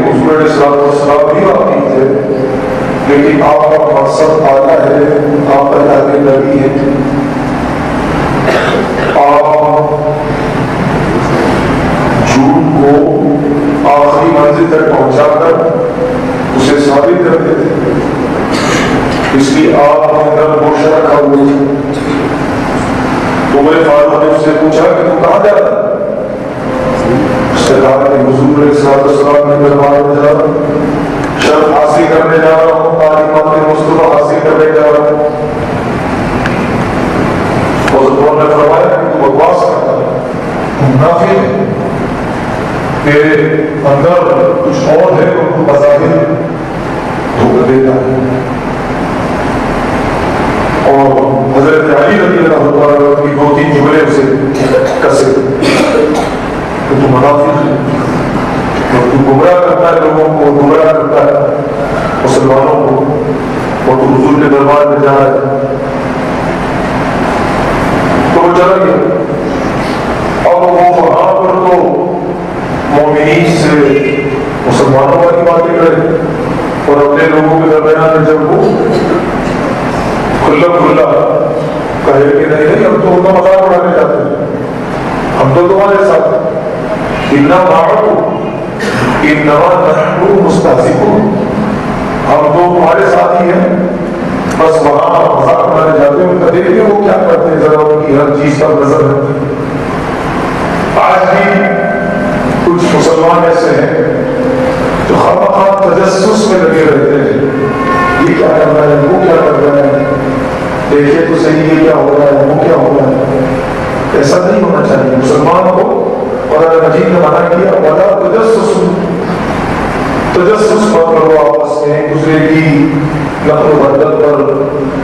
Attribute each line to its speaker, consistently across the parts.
Speaker 1: حضور علیہ السلام بھی واقعی تھے، لیکن آپ کا مقصد اعلیٰ ہے، آپ اللہ کے نبی ہیں، آپ جھوٹ کو آخری منزل تک پہنچا کر اسے ثابت کرتے تھے، اس لیے آپ کے اندر گوشہ رکھا ہوئے تھے۔ عمر فاروق نے اس سے پوچھا کہ تو کہاں جا رہا ہے؟ اس نے کہا کہ حضور علیہ السلام کے دربار میں جا رہا ہوں، شرف حاصل کرنے جا رہا ہوں، تعلیمات مصطفیٰ حاصل کرنے جا رہا ہوں۔ حضور نے فرمایا کہ تو بکواس کرتا ہے، منافق ہے، تیرے اندر کچھ اور ہے اور تو بظاہر دھوکہ دیتا ہے۔ اور حضرت علی رضی اللہ عنہ کی دو تین جملے اسے کسے کہ تو منافق ہے اور تو گمراہ کرتا ہے، لوگوں کو گمراہ کرتا ہے، مسلمانوں کو، اور تو حضور کے دربار میں جا رہا ہے۔ تو وہ چلا گیا۔ اب وہ وہاں پر تو مومنین سے مسلمانوں والی باتیں کرے اور اپنے لوگوں کے درمیان میں جب وہ کھلا کھلا کہے کہ نہیں ہم تو ان کا مذاق اڑانے جاتے ہیں، ہم تو تمہارے ساتھ انما معکم انما نحن مستہزئون، ہم تو تمہارے ساتھ ہی ہیں، بس وہاں مذاق اڑانے جاتے ہیں، ان کا دیکھیے وہ کیا کرتے ہیں، ذرا ان کی ہر چیز پر نظر رکھتے ہیں۔ آج بھی کچھ مسلمان ایسے ہیں جو خواہ تجسس میں لگے رہتے ہیں، یہ کیا کر رہا ہے، وہ کیا کر رہا ہے، دیکھیے تو صحیح یہ کیا ہو رہا ہے، وہ کیا ہو رہا ہے۔ ایسا نہیں ہونا چاہیے مسلمان کو، اور اللہ مجید نے منع کیا وَلَا تَجَسُّسُ، تجسس مت کرو آپس میں، ایک دوسرے کی نقل و حرکت پر،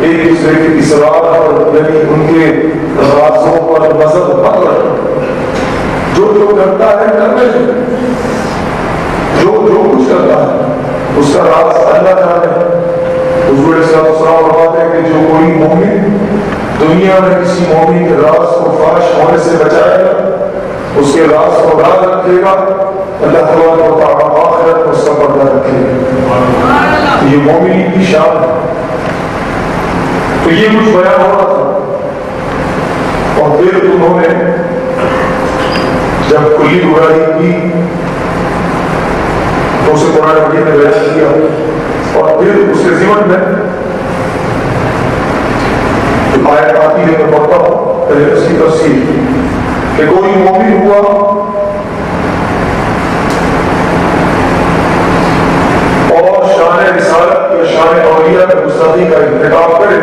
Speaker 1: ایک دوسرے کے اسرار پر، یعنی ان کے رازوں پر نظر مت رکھو۔ جو کرتا ہے کرنے جو کچھ کرتا ہے اس کا راز اللہ جانے۔ حضور علیہ السلام فرماتے ہیں کہ جو کوئی مومن دنیا میں کسی مومن کے راز کو فاش ہونے سے بچائے گا، اس کے راز کو راز رکھے گا، اللہ تبارک و تعالیٰ آخرت کو اس کا پردہ رکھے گا۔ یہ مومن کی شان ہے۔ تو یہ کچھ بیان ہو رہا تھا، اور پھر انہوں نے جب کلی برائی کی تو اسے قرآن مجید نے بیان کیا، اور پھر اس کے ضمن میں آیت آتی ہے میں پڑھتا ہوں پہلے اس کی تفسیر کہ کوئی مومن ہوا اور شان رسالت یا شان اولیاء میں گستاخی کا ارتکاب کرے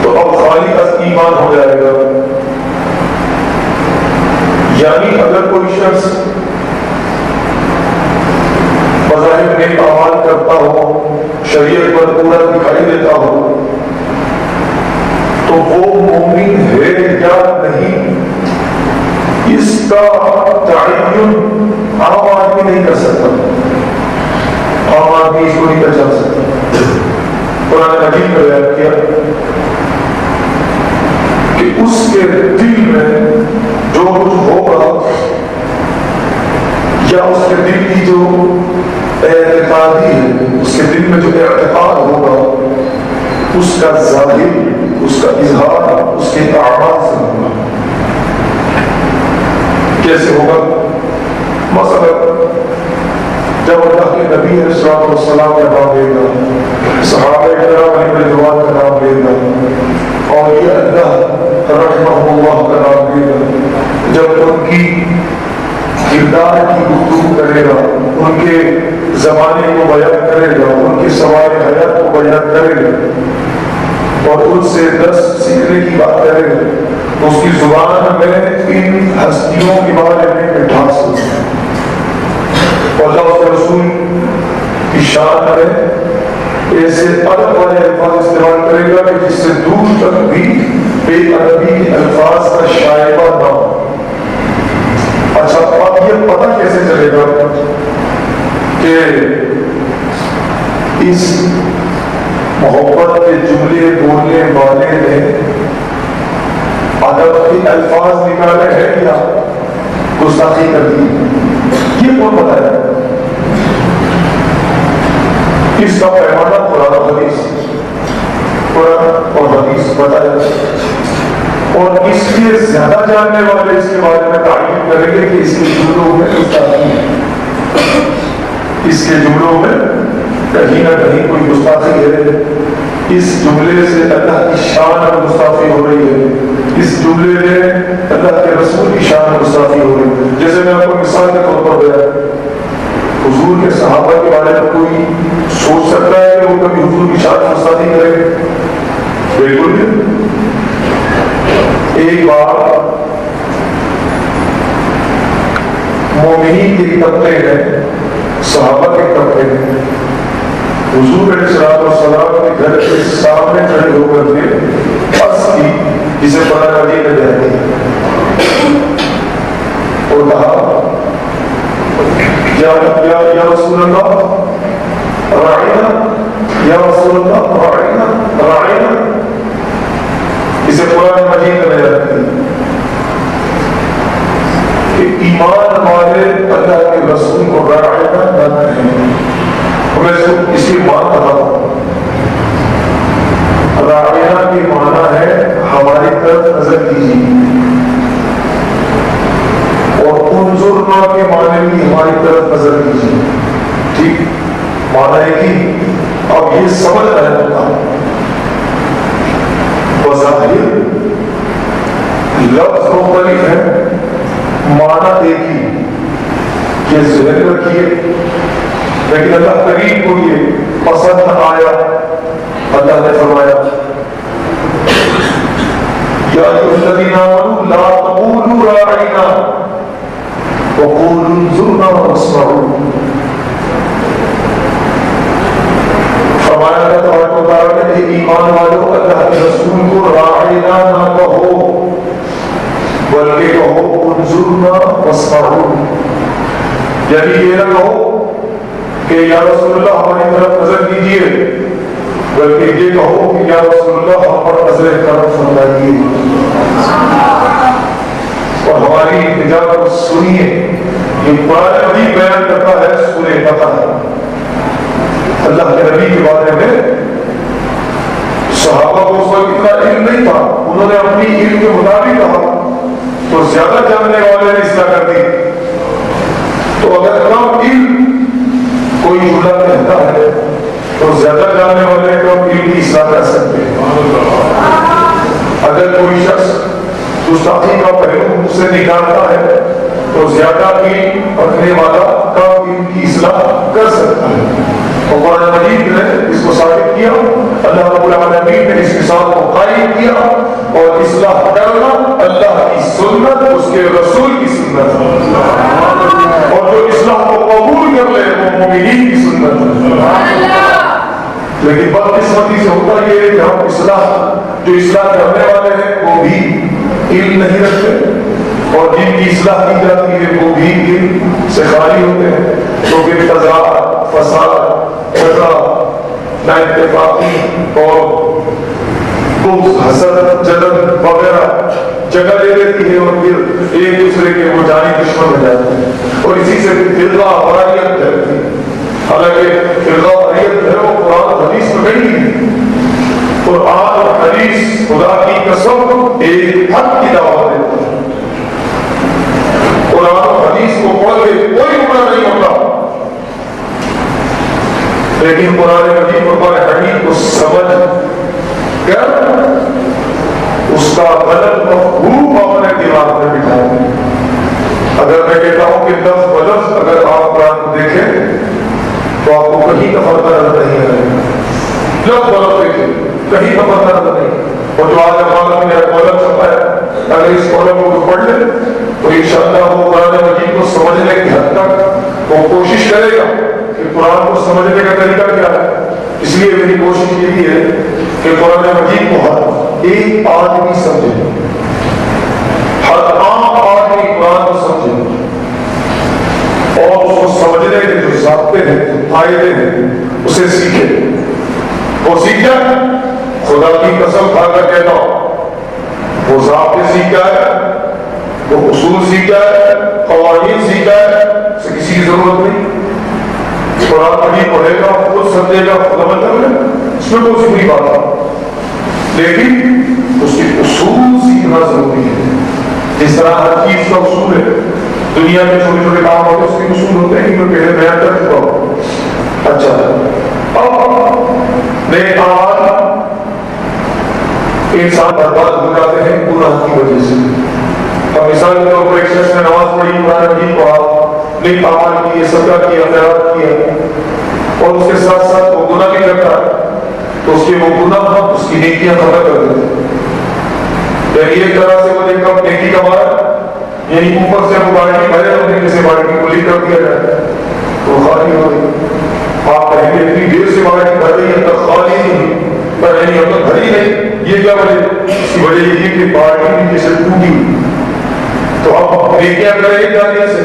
Speaker 1: تو اب خالی از ایمان ہو جائے گا۔ یعنی اگر کوئی شخص بظاہر نیک اعمال کرتا ہو، شریعت پر پورا دکھائی دیتا ہو، تو وہ مومن ہے یا نہیں اس کا تعین عام آدمی نہیں کر سکتا، عام آدمی اس کو نہیں پہچان سکتا۔ قرآن مجید میں بیان کیا کہ اس کے دل میں جو کچھ ہوگا یا اس کے دل کی جو اعتقادی ہے، اس کے دل میں جو اعتقاد ہوگا اس کا ظاہر، اس کا اظہار اس کے اعمال سے ہوگا۔ کیسے ہوگا؟ مثلا جب اللہ کے نبی علیہ السلام کا نام لے گا، صحابہ کرام علیہ رضوان کا نام لے گا، اور یہ اللہ رحمہ اللہ کا نام لے گا، جب ان کی کردار کی گفتگو کرے گا، ان کے زمانے کو بیان کرے گا، ان کی سوال حیات کو بیان کرے گا، اور ان سے درس سیکھنے کی بات کرے گا، تو اس کی زبان میں ان ہستیوں کے بارے میں مٹھاس ہوتی ہے، اور اللہ کے رسول کی شان میں ایسے ادب والے الفاظ استعمال کرے گا کہ جس سے دور تک بھی بے ادبی کے الفاظ کا شائبہ نہ ہو۔ اچھا اب یہ پتہ کیسے چلے گا کہ اس محبت کے جملے بولنے والے نے ادب کے الفاظ نکالے ہیں یا گستاخی کر دی؟ یہ کون بتایا؟ اس کا پیمانہ قرآن اور حدیث، قرآن اور حدیث بتایا، اور اس کے زیادہ جاننے والے اس کے بارے میں تعریف کریں گے کہ اس کے جملوں میں گستاخی ہے، اس کے جملوں میں کہیں نہ کہیں کوئی گستاخی ہے، اس جملے سے اللہ کی شان میں گستاخی ہو رہی ہے، اس جملے میں اللہ کے رسول کی شان میں گستاخی ہو رہی ہے۔ جیسے میں آپ کو مثال کے طور پر بیان، حضور کے صحابہ کے بارے میں کوئی سوچ سکتا ہے کہ وہ کبھی حضور کی شان میں گستاخی کرے؟ بالکل نہیں۔ ایک بار مومنین کے طبقے میں، صحابہ کے طبقے میں حضور علیہ السلام کے گھر کے سامنے کھڑے ہو کر کے عرض کی، جسے قرآن مجید میں کہتے ہیں، اور کہا یا رسول اللہ راعینا، یا رسول اللہ راعینا راعینا، اسے قرآن مجید میں کہتے ہیں کہ ایمان والے اللہ کے رسول کو راعینا نہ کہیں۔ میں اس کی بات بتاتا ہوں، راعینا کی معنی ہے ہماری طرف نظر کیجیے، اور انظرنا کے معنی بھی ہماری طرف نظر کیجیے، ٹھیک؟ معنی ہے کہ اب یہ سمجھ رہے ہوتا بظاہر لفظ مختلف ہے، معنی ایک ہی، یہ ذہن رکھیے، لیکن اللہ کریم کو یہ پسند آیا۔ اللہ نے فرمایا یا ایھا الذین آمنوا لا تقولوا راعینا وقولوا انظرنا واسمعوا، فرمایا اللہ تبارک و تعالیٰ نے ایمان والوں اللہ کے رسول کو راعینا نہ کہو بلکہ کہو انظرنا واسمعوا، یعنی یہ نہ کہو کہ یا رسول اللہ ہماری طرف نظر کیجیے، بلکہ یہ کہو کہ یا رسول اللہ ہم پر نظر کرم فرمائیے اور ہماری اجازت سنیے۔ یہ قرآن مجید بیان کرتا ہے سورہ بقرہ۔ اللہ کے نبی کے بارے میں صحابہ کو اس وقت اتنا علم نہیں تھا، انہوں نے اپنی علم کے مطابق کہا، تو زیادہ جاننے والے نے اصلاح کر دی۔ تو اگر کم علم کوئی جملہ کہتا ہے تو زیادہ جاننے والے کم علم کی اصلاح کر سکتے ہیں۔ اگر کوئی شخص گستاخی کا پہلو منہ سے نکالتا ہے تو زیادہ علم رکھنے والا کم علم کی اصلاح کر سکتا ہے۔ اور قرآن مجید نے اس کو ثابت کیا، اللہ رب العالمین نے اس مثال کو قائم کیا، اور اصلاح کرنا اللہ کی سنت، اس کے رسول کی سنت، اور جو اصلاح کو قبول کر لے وہ مومنین کی سنت ہے۔ لیکن بدقسمتی سے ہوتا یہ ہے کہ ہم جو اصلاح کرنے والے ہیں وہ بھی علم نہیں رکھتے، اور جن کی اصلاح کی جاتی ہے وہ بھی علم سے خالی ہوتے ہیں، تو پھر تضاد، فساد، جھگڑا، نااتفاقی اور بغض، حسد، جلن وغیرہ جگہ لے لیتی ہے، اور پھر ایک دوسرے کے وہ جانی دشمن ہو جاتے ہیں، اور اسی سے فرقہ واریت چلتی ہے۔ حالانکہ فرقہ واریت ہے وہ قرآن اور حدیث میں نہیں ہے۔ قرآن اور حدیث خدا کی قسم ایک حق کی دعوت دیتا ہے۔ قرآن اور حدیث کو پڑھ کے کوئی گناہ نہیں ہوتا، لیکن قرآن مجید اور قرآن حدیث کو سمجھ کر اس کا غلط مفہوم اپنے دماغ میں بٹھائیں۔ اگر میں کہتا ہوں کہ لفظ بلفظ اگر آپ قرآن کو دیکھیں تو آپ کو کہیں کا فرق نظر نہیں آئے گا، لفظ بلفظ دیکھیں کہیں کا فرق نظر نہیں۔ اور جو آج ہمارا میرا کالم چھپا ہے، اگر اس کالم کو پڑھ لیں تو انشاءاللہ وہ قرآن مجید کو سمجھنے کی حد تک وہ کوشش کرے گا کہ قرآن کو سمجھنے کا طریقہ کیا ہے۔ اس لیے میری کوشش یہ ہے کہ قرآن مجید کو ہر ایک آدمی سمجھے، ہر عام آدمی قرآن کو سمجھے، اور اس کو سمجھنے کے جو ضابطے ہیں، جو فائدے ہیں، اسے سیکھے۔ وہ سیکھ جائے، خدا کی قسم کھا کر کہتا ہوں، وہ ضابطے سیکھ جائے، وہ اصول سیکھ جائے، قوانین سیکھ جائے، کسی ضرورت نہیں. قرآن مجید پڑھے گا، خود سمجھے گا، خود عمل کر لے، اس میں کوئی سی بری بات نہیں، لیکن اس کے اصول سیکھنا ضروری ہے. جس طرح ہر چیز کا اصول ہے، دنیا میں چھوٹے چھوٹے کام ہوتے ہیں اس کے اصول ہوتے ہیں کہ میں پہلے بیان کر چکا ہوں. اچھا اب نیک اعمال انسان برباد ہو جاتے ہیں گناہ کی وجہ سے. اب مثال کے طور پر ایک شخص نے نماز پڑھی، قرآن مجید پڑھا، نیک اعمال کیے، صدقہ کیا، خیرات کیا، اور اس کے ساتھ ساتھ وہ گناہ بھی کرتا ہے، تو اس کے وہ گناہ اس کی نیکیاں ختم کر دیتے ہیں. یعنی ایک طرح سے وہ ایک کم نیکی کما رہا ہے، یعنی اوپر سے وہ بالٹی بھرے اور نیچے سے بالٹی کو لیک کر دیا جائے تو خالی ہو گئی. آپ کہیں گے اتنی دیر سے بالٹی بھر رہی ہے تب خالی نہیں، پر یعنی اب تک بھری نہیں. یہ کیا وجہ؟ اس کی وجہ یہ کہ بالٹی نیچے سے ٹوٹی. تو اب نیکیاں کریں ایک جانب سے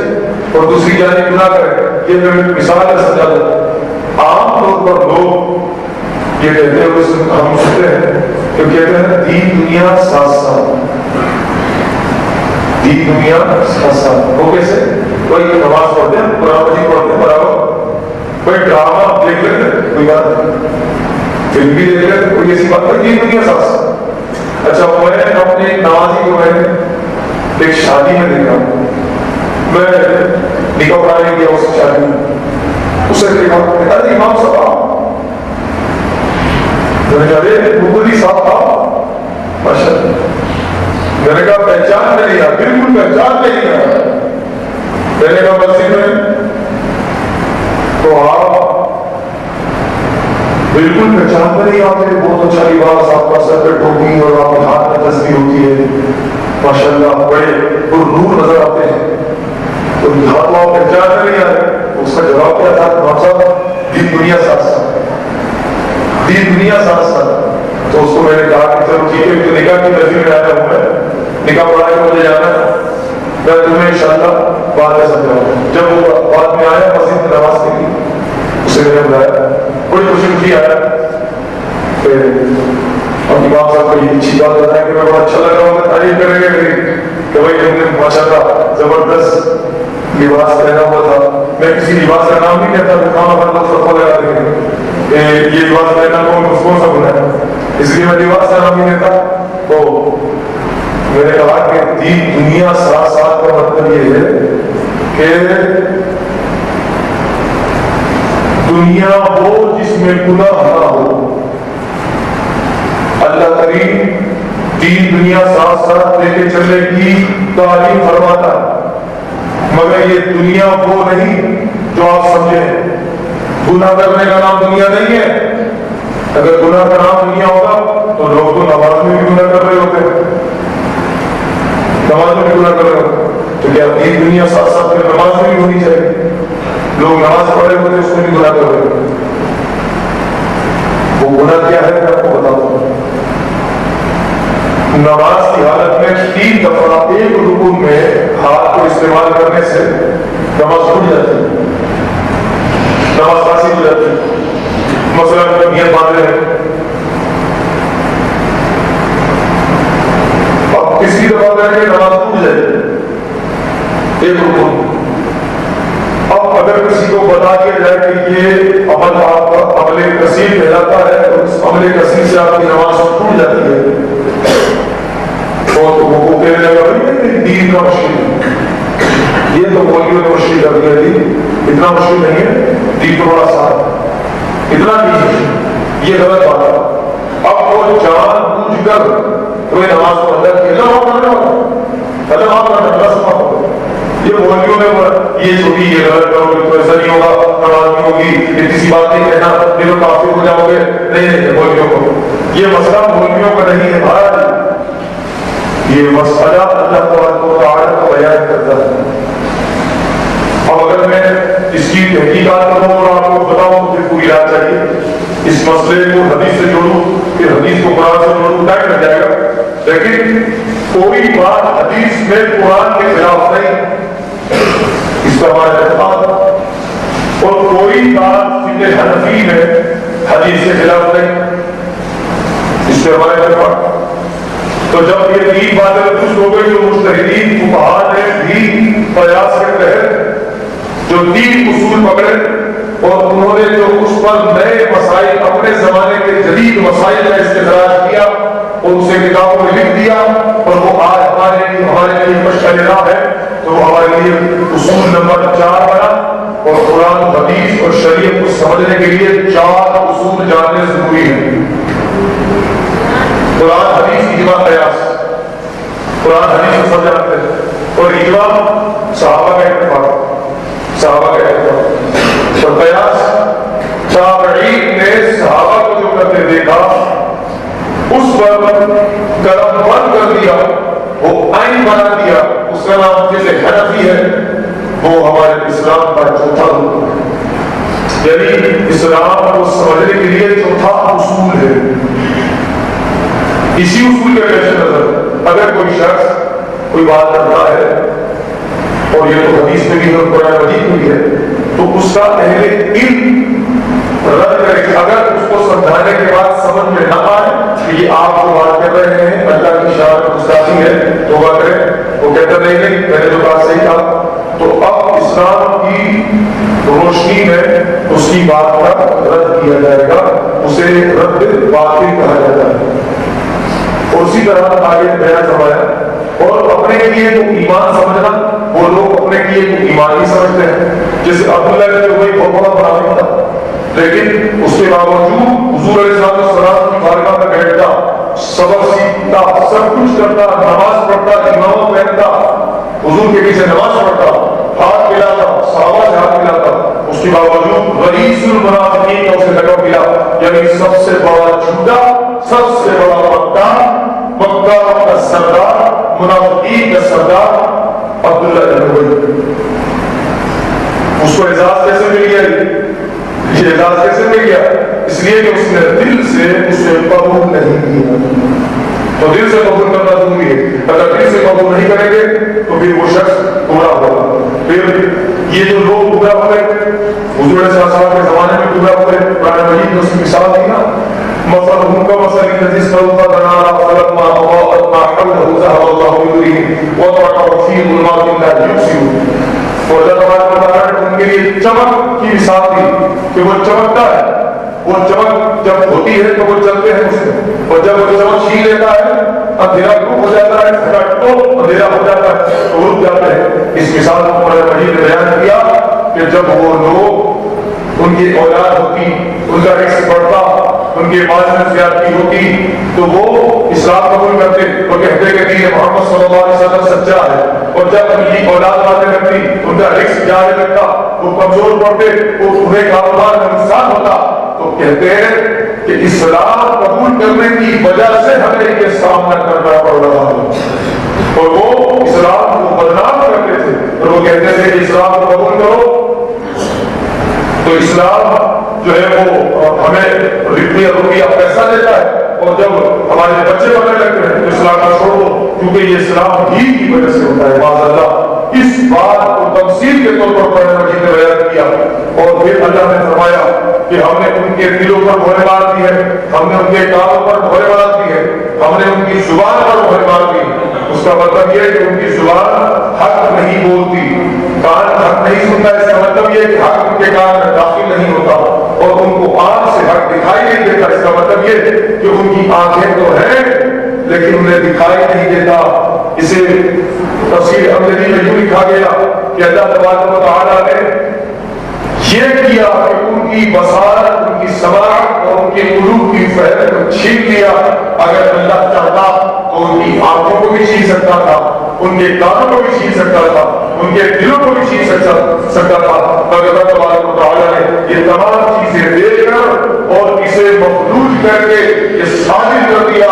Speaker 1: اور دوسری جانب گناہ کریں. یہ میں مثال ہے سمجھا دوں. عام طور پر لوگ یہ کہتے ہیں، ہم سنتے ہیں کہ کہتے ہیں دین دنیا ساتھ ساتھ، دین دنیا ساتھ ساتھ. وہ کیسے؟ کوئی نماز پڑھتے ہیں، قرآن مجید پڑھتے ہیں برابر، کوئی ڈرامہ دیکھ لیتے ہیں، کوئی بات نہیں، فلم بھی دیکھ لیتے، کوئی ایسی بات نہیں، دین دنیا ساتھ ساتھ. اچھا میں نے اپنے نمازی کو میں نے ایک شادی میں دیکھا، میں نکاح پڑھانے گیا اس شادی میں، اسے دیکھا، ارے امام صاحب، میں نے کہا ارے مغلی صاحب آپ ماشاء اللہ. میں نے کہا پہچان نہیں آیا، بالکل پہچان نہیں آیا. میں نے کہا مسجد میں تو آپ بالکل پہچان نہیں آتے، بہت اچھا لباس، آپ کا سر پہ ٹوپی اور آپ کے ہاتھ میں تسبیح ہوتی ہے، ماشاء اللہ بڑے پر نور نظر آتے ہیں. تو آپ پہچان نہیں آئے. اس کا جواب کیا تھا؟ صاحب دین دنیا ساتھ ساتھ، دین دنیا ساتھ ساتھ. تو اس کو میں نے کہا کہ چلو ٹھیک ہے، تو نکاح کی ترتیب میں آیا ہوں، میں نکاح پڑھا کے مجھے جانا ہے، میں تمہیں انشاءاللہ بعد میں سمجھاؤں. جب وہ بعد میں آیا مسجد میں نماز کے لیے، اسے میں نے بلایا، بڑی خوشی خوشی آیا. پھر اب امام صاحب کو یہ اچھی بات بتایا کہ میں بڑا اچھا لگ رہا ہوں، تعریف کریں گے میری کہ بھائی تم نے ماشاء اللہ زبردست لباس پہنا ہوا تھا. میں کسی لباس کا نام نہیں کہتا، کھانا بنتا سب لگا دیں گے یہ لباس پہنا کون سا بنا ہے، اس لیے میں لباس کا نام نہیں لیتا. تو میں نے کہا کہ دین دنیا ساتھ ساتھ کا مطلب یہ ہے کہ دنیا ہو جس میں گناہ نہ ہو. اللہ کریم دین دنیا ساتھ ساتھ لے کے چلنے کی تعلیم فرماتا ہے، مگر یہ دنیا وہ نہیں جو آپ سمجھیں. گناہ کرنے کا نام دنیا نہیں ہے. اگر گناہ کا نام دنیا ہوگا تو لوگ تو نماز میں بھی گناہ کر رہے ہوتے ہیں، نماز میں بھی گناہ کر رہے ہوتے. تو کیا دین دنیا ساتھ ساتھ میں نماز میں بھی ہونی چاہیے؟ لوگ نماز پڑھ رہے ہوتے ہیں، اس میں بھی گناہ کر رہے ہوتے. وہ گناہ کیا ہے میں آپ کو بتاتا ہوں. نماز کی حالت میں 3 دفعہ ایک رکوع میں ہاتھ کو استعمال کرنے سے نماز ٹوٹ جاتی ہے، نماز فاسد ہو جاتی ہے. مثلا نیت باندھ رہے ہیں، اب کسی دفعہ کر کے نماز ٹوٹ جائے ایک رکوع. اب اگر کسی کو بتا دیا جائے کہ یہ عمل آپ کا عمل کثیر کہلاتا ہے اور اس عمل کثیر سے آپ کی نماز ٹوٹ جاتی ہے، اور وہ کہنے لگا بھائی دین کا مشکل ہے، یہ تو مولویوں نے مشکل کر دیا. دین اتنا مشکل نہیں ہے، دین تو بڑا آسان ہے، اتنا نہیں. یہ غلط بات ہے. اب وہ جان بوجھ کر کوئی نماز کو ادا کیا، اللہ معاف کرنا ہوگا، اللہ معاف کرنا، اللہ سے معاف ہوگا. یہ مولویوں نے یہ چھوٹی یہ غلط کرو گے تو ایسا نہیں ہوگا، نماز نہیں ہوگی، یہ کسی بات نہیں کہنا، یہ تو کافر ہو جاؤ گے. نہیں مولویوں کو یہ مسئلہ مولویوں کا نہیں ہے بھائی، یہ مسئلہ اللہ تبارک و تعالی کو بیان کرتا ہے. اور اگر میں اس کی تحقیقات کروں اور آپ کو بتاؤں مجھے پوری رات چاہیے اس مسئلے کو حدیث سے جوڑوں، پھر حدیث کو قرآن سے جوڑوں، ٹائم لگ جائے گا. لیکن کوئی بات حدیث میں قرآن کے خلاف نہیں، اس کا ہمارا اعتقاد. اور کوئی بات فقہ حنفی میں حدیث کے خلاف نہیں، اس سے ہمارا اعتقاد. تو جب یہ 3 باتیں درست ہو گئی تو مجتہدین فقہاء نے بھی قیاس کے تحت جو 3 اصول پکڑے اور انہوں نے جو اس پر نئے مسائل اپنے زمانے کے جدید مسائل کا استخراج کیا اور اسے کتابوں میں لکھ دیا، اور وہ آج ہمارے لیے مشعل راہ ہے، تو وہ ہمارے لیے اصول نمبر 4 بنا۔ اور قرآن حدیث اور شریعت کو سمجھنے کے لیے 4 اصول جاننے ضروری ہیں۔ قرآن حدیث اجماع قیاس، قرآن حدیث کو سمجھ جاتے ہیں، اور اجماع صحابہ کا اتفاق، صحابہ کا اتفاق، اور قیاس تابعین نے صحابہ کو جو کرتے دیکھا اس پر قلم بند کر دیا، وہ آئین بنا دیا، اس کا نام جیسے حنفی ہے، وہ ہمارے اسلام کا چوتھا رکن ہے۔ یعنی اسلام کو سمجھنے کے لیے چوتھا اصول ہے۔ اسی اصول کے پیش نظر اگر کوئی شخص کوئی بات کرتا ہے، اور یہ تو حدیث میں بھی اور قرآن مجید میں بھی ہے، تو اس کا اہل علم رد کرے۔ اگر اس کو سمجھانے کے بعد سمجھ میں نہ آئے کہ یہ آپ جو بات کر رہے ہیں اللہ کی شان اور گستاخی ہے، توبہ کریں، وہ کہتا نہیں میں نے جو بات صحیح کہا، تو اب اسلام کی روشنی میں اس کی بات کا رد کیا جائے گا، اسے رد باطل کہا جاتا ہے۔ اور اسی طرح آگے بیان فرمایا، اور اپنے لیے جو ایمان سمجھنا، وہ لوگ اپنے لیے جو ایمان ہی سمجھتے ہیں، جیسے عبداللہ جو کوئی بہت بڑا منافق تھا، لیکن اس کے باوجود حضور علیہ السلام کی بارگاہ میں بیٹھتا، سبق سیکھتا، سب کچھ کرتا، نماز پڑھتا، امامت پہنتا، حضور کے پیچھے نماز پڑھتا، ہاتھ ملاتا، صحابہ سے ہاتھ ملاتا، اس کے باوجود رئیس المنافقین کا اسے لقب ملا، یعنی سب سے بڑا جھوٹا، سب سے بڑا مکہ کا سردار، منافقین کا سردار عبداللہ بن ابی۔ اس کو اعزاز کیسے مل گیا؟ یہ اعزاز کیسے مل گیا؟ اس لیے کہ اس نے دل سے اسے قبول نہیں کیا۔ تو دل سے قبول کرنا ضروری ہے، اگر دل سے قبول نہیں کریں گے تو پھر وہ شخص گمراہ ہوگا۔ پھر یہ جو لوگ گمراہ ہوئے حضور علیہ السلام کے زمانے میں گمراہ ہوئے، قرآن مجید نے اس کی مثال دی نا، مثلهم كمثل الذي استوقد نارا فلما أضاءت ما حوله ذهب الله بنورهم وتركهم في ظلمات لا يبصرون۔ اور اللہ تبارک و تعالیٰ نے ان کے لیے چمک کی مثال دی کہ وہ چمکتا ہے، وہ چمک جب ہوتی ہے تو وہ چلتے ہیں اس میں، اور جب وہ چمک چھین لیتا ہے اندھیرا دور ہو جاتا ہے، تو اندھیرا ہو جاتا ہے تو رک جاتے ہیں۔ اس مثال کو قرآن مجید نے بیان کیا کہ جب وہ لوگ ان کی اولاد ہوتی، ان کا رزق بڑھتا، ان کے مال میں زیادتی ہوتی، تو وہ اسلام قبول کرتے، وہ کہتے کہ دین محمد صلی اللہ علیہ وسلم سچا ہے، اور جب ان کی اولاد باتیں کرتی، ان کا رزق جانے لگتا، وہ کمزور پڑتے، وہ انہیں کاروبار میں نقصان ہوتا، تو کہتے ہیں کہ اسلام قبول کرنے کی وجہ سے ہمیں یہ سامنا کرنا پڑ رہا ہے۔ اور وہ اسلام کو بدنام کرتے تھے، اور وہ کہتے تھے کہ اسلام کو قبول کرو تو اسلام جو ہے وہ ہمیں روپیہ پیسہ دیتا ہے، اور جب ہمارے بچے بننے لگتے ہیں تو اسلام کو چھوڑ دو، کیونکہ یہ اسلام ہی کی وجہ سے ہوتا ہے۔ معاذ اللہ، اس بات کو تفصیل کے طور پر قرآن مجید نے بیان کیا، اور پھر اللہ نے فرمایا کہ ہم نے ان کے دلوں پر مہر مار دی ہے، ہم نے ان کے کانوں پر مہر مار دی ہے، ہم نے ان کی زبان پر مہر مار دی۔ اس کا مطلب یہ ہے کہ ان کی زبان حق نہیں بولتی، کان حق نہیں سنتا، اس کا مطلب یہ ہے کہ حق ان کے کان میں داخل نہیں ہوتا، اور ان کو آنکھ سے حق دکھائی نہیں دیتا، اس کا مطلب یہ ہے کہ ان کی آنکھیں تو ہیں لیکن انہیں دکھائی نہیں دیتا۔ اسے تفسیر امدنی میں یوں لکھا گیا کہ اللہ تبارک و تعالیٰ نے یہ کیا کہ ان کی بصارت، ان کی سماعت اور ان کے قلوب کی فہم کو چھین لیا۔ اگر اللہ چاہتا تو ان کی آنکھوں کو بھی چھین سکتا تھا، ان کے کانوں کو بھی چھین سکتا تھا، ان کے دلوں کو بھی چھین سکتا تھا، مگر اللہ تبارک و تعالیٰ نے یہ تمام چیزیں دے کر اور اسے مفلوج کر کے یہ ثابت کر دیا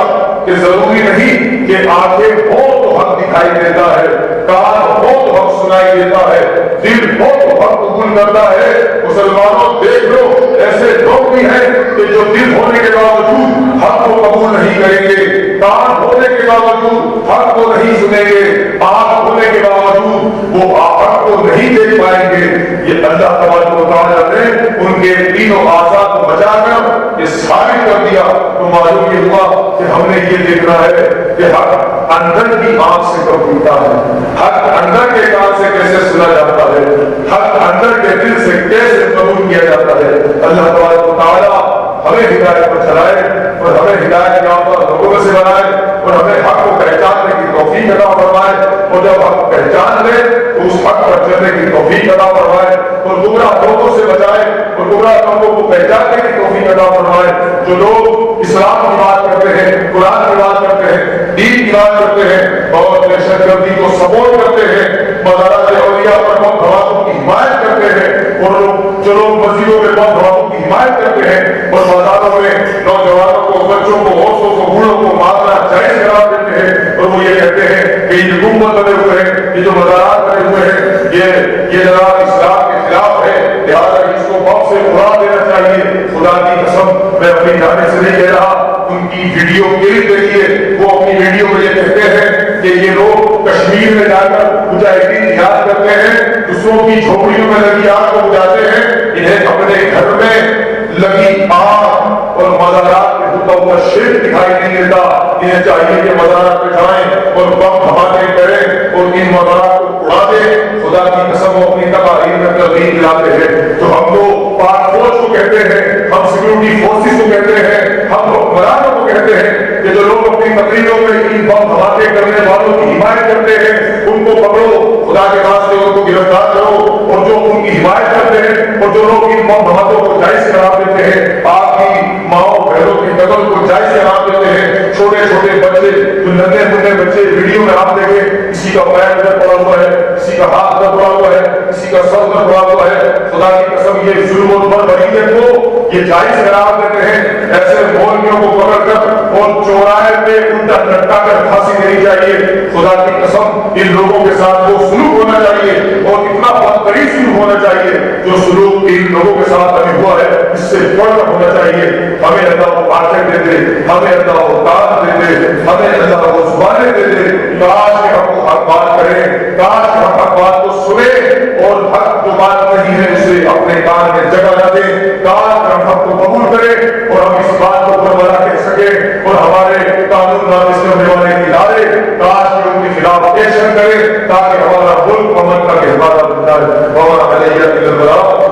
Speaker 1: کہ ضروری نہیں کہ آنکھیں ہو تو حق دکھائی دیتا ہے، کان ہو تو حق سنائی دیتا ہے، دل ہو تو حق قبول کرتا ہے۔ مسلمانوں دیکھ لو، ایسے لوگ بھی ہیں کہ جو دل ہونے کے باوجود حق کو قبول نہیں کریں گے، کان ہونے کے باوجود حق کو نہیں سنیں گے، آنکھ ہونے کے باوجود وہ حق کو نہیں دیکھ پائیں گے۔ یہ اللہ تبارک و تعالیٰ نے ان کے تینوں اعضاء کو بچا کر یہ ثابت کر دیا، تو معلوم یہ ہوا کہ ہم نے یہ دیکھنا ہے کہ حق اندر کی آنکھ سے کب پیتا ہے، حق اندر کے کان سے کیسے سنا جاتا ہے، حق اندر کے دل سے کیسے قبول کیا جاتا ہے۔ اللہ تبارک و تعالیٰ ہمیں ہدایت پر چلائے اور ہمیں ہدایت یافتہ لوگوں سے بنائے اور ہمیں حق کو پہچاننے کی توفیق عطا فرمائے، اور جب حق پہچان لے تو اس حق پر چلنے کی توفیق عطا فرمائے اور گمراہ لوگوں سے بچائے اور گمراہ لوگوں کو پہچاننے کی توفیق عطا فرمائے۔ جو لوگ اسلام کی بات کرتے ہیں، قرآن کی بات کرتے ہیں، دین کی بات کرتے ہیں اور دہشت گردی کو سپورٹ کرتے ہیں، مزارات اولیاء پر بم دھماکوں کی حمایت کرتے ہیں، اور جو لوگ مسجدوں میں بم دھماکوں کی حمایت کرتے ہیں اور بازاروں میں نوجوانوں کو، بچوں کو، عورتوں کو، بوڑھوں کو مارنا جائز قرار دیتے ہیں، اور وہ یہ کہتے ہیں کہ یہ حکومت بنے ہوئے ہیں، یہ جو مزارات بنے ہوئے ہیں یہ جناب اسلام کے خلاف ہے، لہٰذا اس کو بم سے اڑا دینا چاہیے۔ خدا کی قسم میں اپنی جانے سے نہیں کہہ رہا، ان کی ویڈیو کلپ دیکھیے، وہ اپنی ویڈیو میں یہ کہتے ہیں کہ یہ لوگ کشمیر میں جا کر مجاہدین جہاد کرتے ہیں، دوسروں کی جھوپڑیوں میں لگی آگ کو بجھاتے ہیں، انہیں اپنے گھر میں لگی آگ اور مزارات میں ہوتا ہوا شرک دکھائی نہیں دیتا۔ انہیں چاہیے کہ مزارات پہ جائیں اور بم دھماکے کریں اور ان مزارات کو اڑا دیں۔ خدا کی قسم وہ اپنی تقاریر میں ترغیب دلاتے ہیں، تو ہم تو پاک فوج کو کہتے ہیں، ہم سیکورٹی فورسز کو کہتے ہیں، ہم حکمرانوں کو کہتے ہیں کہ جو لوگ اپنی تقریروں میں ان بم دھماکے کرنے والوں کی حمایت کرتے ہیں ان کو پکڑو، خدا کے واسطے ان کو گرفتار کرو، اور جو ان کی حمایت کرتے ہیں اور جو لوگ ان بم دھماکوں کو جائز قرار دیتے ہیں، آپ کی ماؤں بہنوں کے قتل کو جائز قرار دیتے ہیں، چھوٹے چھوٹے بچے، جو ننھے منھے بچے ویڈیو میں آپ دیکھیں، کسی کا پیر ادھر پڑا ہوا ہے، کسی کا ہاتھ ادھر پڑا ہوا ہے، کسی کا سر ادھر پڑا ہوا ہے، خدا کی قسم یہ ظلم و بربریت کو یہ جائز قرار دیتے ہیں۔ ایسے مولویوں کو پکڑ کر اور چوراہے پہ الٹا لٹکا کر پھانسی دینی چاہیے۔ خدا کی قسم ان لوگوں کے ساتھ وہ سلوک ہونا چاہیے اور اتنا بدترین سلوک ہونا چاہیے جو سلوک ان لوگوں کے ساتھ ابھی ہوا ہے، اس سے بڑھ کر ہونا چاہیے۔ ہمیں اللہ وہ آنکھیں دے دے، ہمیں اللہ وہ کان دے دے، ہمیں اللہ وہ زبانیں دے دے، کاش کہ ہم کو حق بات کریں، کاش کہ ہم حق بات کو سنیں اور حق جو بات نہیں ہے اسے اپنے کان میں جگہ نہ دیں، کاش کہ ہم حق کو قبول کریں اور ہم اس بات کو بربلا کہہ سکیں اور ہمارے قانون نافذ کرنے والے ادارے کاش کہ ان کے خلاف ایکشن کریں تاکہ ہمارا ملک امن کا گہوارہ بن جائے۔ وما علیہ الا البلاغ۔